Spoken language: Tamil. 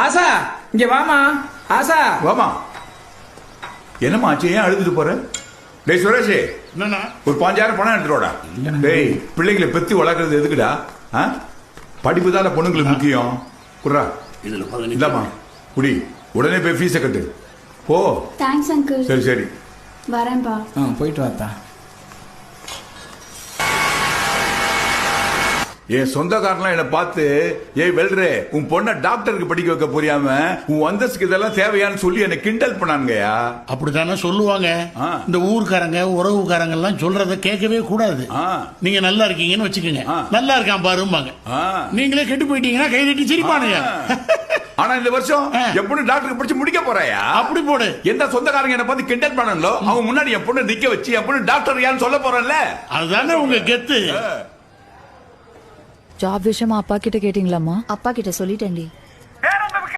ஆசா இங்க வாமா. ஆசா வாமா. என்னம்மா ஆச்சு, ஏன் அழுதுட்டு போற? டேய் சுரேஷ், என்னண்ணா? ஒரு 5000 பணம் எடுத்துடா. டேய், பிள்ளைங்களை பெத்து வளர்க்கறது எதுக்குடா? படிப்பு தான் பொண்ணுங்களுக்கு முக்கியம். குடுறா. இதுல இந்தாமா குடி, உடனே போய் ஃபீஸை கட்டு போ. Thanks uncle. சரி சரி வரேன்பா. போயிட்டு வாத்தா. என் சொந்தக்காரன்லாம் என்ன பார்த்து, ஏய் வெல்றே, உன் பொண்ண டாக்டருக்கு படிக்க வைக்க புரியாம உன் அந்தஸ்துக்கு இதெல்லாம் தேவையான்னு சொல்லி என்ன கிண்டல் பண்ணாங்கயா. அப்படித்தானே சொல்லுவாங்க. இந்த ஊர்க்காரங்க உறவுக்காரங்க எல்லாம் சொல்றத கேட்கவே கூடாது. நீங்க நல்லா இருக்கீங்கன்னு வச்சுக்கோங்க, நல்லா இருக்கான் பாரும்பாங்க. நீங்களே கெட்டு போயிட்டீங்கன்னா கை தட்டி சிரிப்பானுங்க. ஆனா இந்த வருஷம் என் பொண்ணு டாக்டருக்கு படிச்சு முடிக்க போறாயா? அப்படி போடு. எந்த சொந்தக்காரங்க என்ன பார்த்து கிண்டல் பண்ணாங்களோ அவங்க முன்னாடி என் பொண்ணு நிக்க வச்சு என் பொண்ணு டாக்டர் யான்னு சொல்ல போறேன்ல. அதுதானே உங்க கெத்து. ஜாப் விஷயமா அப்பா கிட்ட கேட்டீங்களாமா? அப்பா கிட்ட சொல்லிட்டேன்டி.